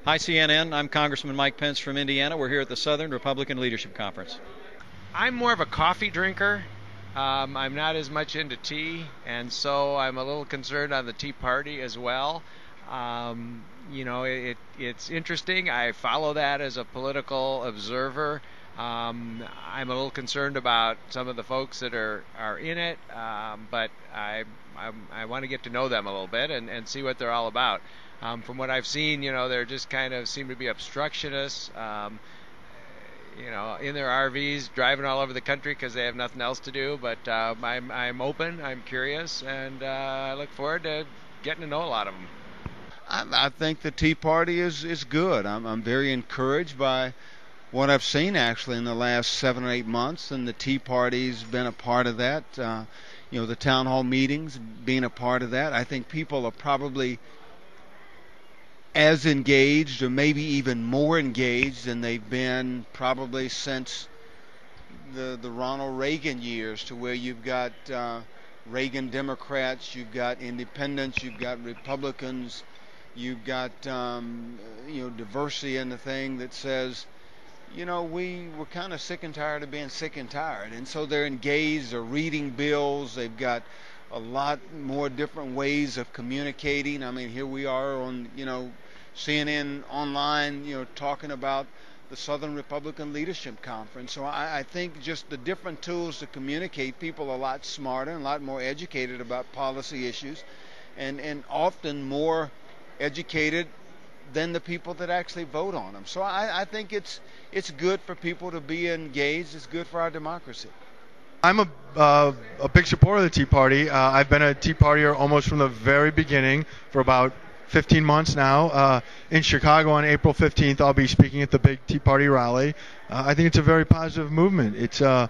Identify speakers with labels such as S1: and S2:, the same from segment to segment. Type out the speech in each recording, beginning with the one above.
S1: Hi, CNN. I'm Congressman Mike Pence from Indiana. We're here at the Southern Republican Leadership Conference.
S2: I'm more of a coffee drinker. I'm not as much into tea, and so I'm a little concerned on the Tea Party as well. It's interesting. I follow that as a political observer. I'm a little concerned about some of the folks that are in it, but I want to get to know them a little bit and see what they're all about. From what I've seen, they're just kind of seem to be obstructionists. In their RVs, driving all over the country because they have nothing else to do. But I'm open, I'm curious, and I look forward to getting to know a lot of them.
S3: I think the Tea Party is good. I'm very encouraged by what I've seen actually in the last 7 or 8 months, and the Tea Party's been a part of that. The town hall meetings being a part of that. I think people are probably as engaged or maybe even more engaged than they've been probably since the Ronald Reagan years, to where you've got Reagan Democrats, you've got independents, you've got Republicans, you've got diversity in the thing that says, we're kind of sick and tired of being sick and tired. And so they're engaged, they're reading bills, they've got a lot more different ways of communicating. I mean, here we are on, CNN online, talking about the Southern Republican Leadership Conference. So I think just the different tools to communicate, people are a lot smarter and a lot more educated about policy issues, and often more educated than the people that actually vote on them. So I think it's good for people to be engaged. It's good for our democracy.
S4: I'm a big supporter of the Tea Party. I've been a Tea Partier almost from the very beginning for about 15 months now. In Chicago on April 15th, I'll be speaking at the big Tea Party rally. I think it's a very positive movement. It's the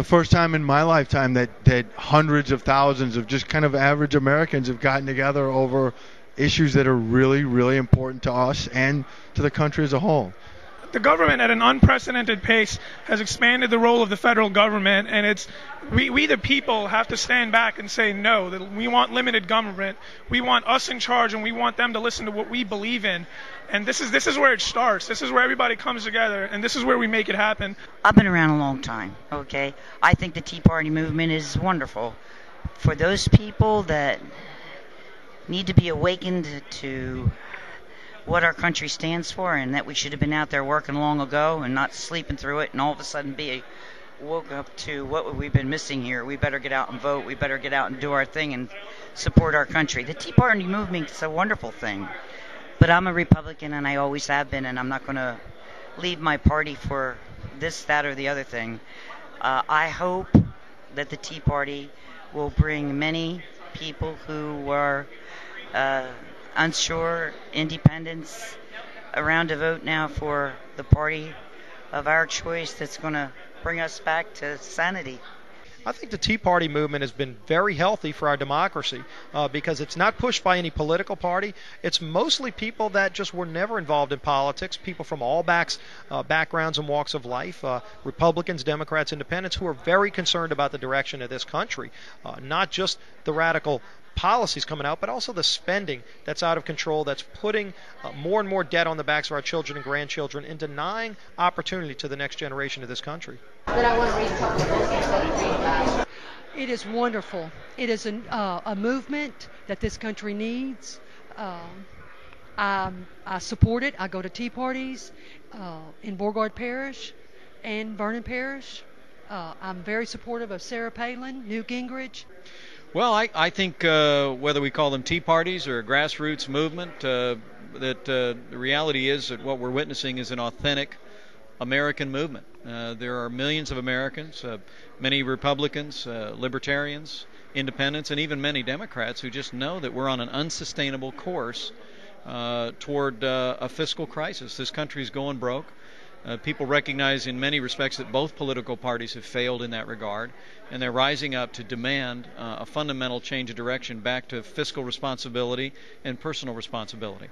S4: first time in my lifetime that hundreds of thousands of just kind of average Americans have gotten together over issues that are really, really important to us and to the country as a whole.
S5: The government at an unprecedented pace has expanded the role of the federal government, and we the people have to stand back and say no, that we want limited government. We want us in charge, and we want them to listen to what we believe in. And this is where it starts. This is where everybody comes together, and this is where we make it happen.
S6: I've been around a long time, okay? I think the Tea Party movement is wonderful. For those people that need to be awakened to what our country stands for, and that we should have been out there working long ago and not sleeping through it and all of a sudden be woke up to what we've been missing here. We better get out and vote. We better get out and do our thing and support our country. The Tea Party movement is a wonderful thing, but I'm a Republican, and I always have been, and I'm not going to leave my party for this, that, or the other thing. I hope that the Tea Party will bring many people who are unsure independents around to vote now for the party of our choice that's going to bring us back to sanity.
S7: I think the Tea Party movement has been very healthy for our democracy because it's not pushed by any political party. It's mostly people that just were never involved in politics, people from all backgrounds and walks of life, Republicans, Democrats, Independents, who are very concerned about the direction of this country, not just the radical policies coming out, but also the spending that's out of control, that's putting more and more debt on the backs of our children and grandchildren and denying opportunity to the next generation of this country.
S8: It is wonderful. It is a movement that this country needs. I support it. I go to tea parties in Beauregard Parish and Vernon Parish. I'm very supportive of Sarah Palin, Newt Gingrich.
S1: Well, I think whether we call them tea parties or a grassroots movement, that the reality is that what we're witnessing is an authentic American movement. There are millions of Americans, many Republicans, libertarians, independents, and even many Democrats who just know that we're on an unsustainable course toward a fiscal crisis. This country is going broke. People recognize in many respects that both political parties have failed in that regard, and they're rising up to demand a fundamental change of direction back to fiscal responsibility and personal responsibility.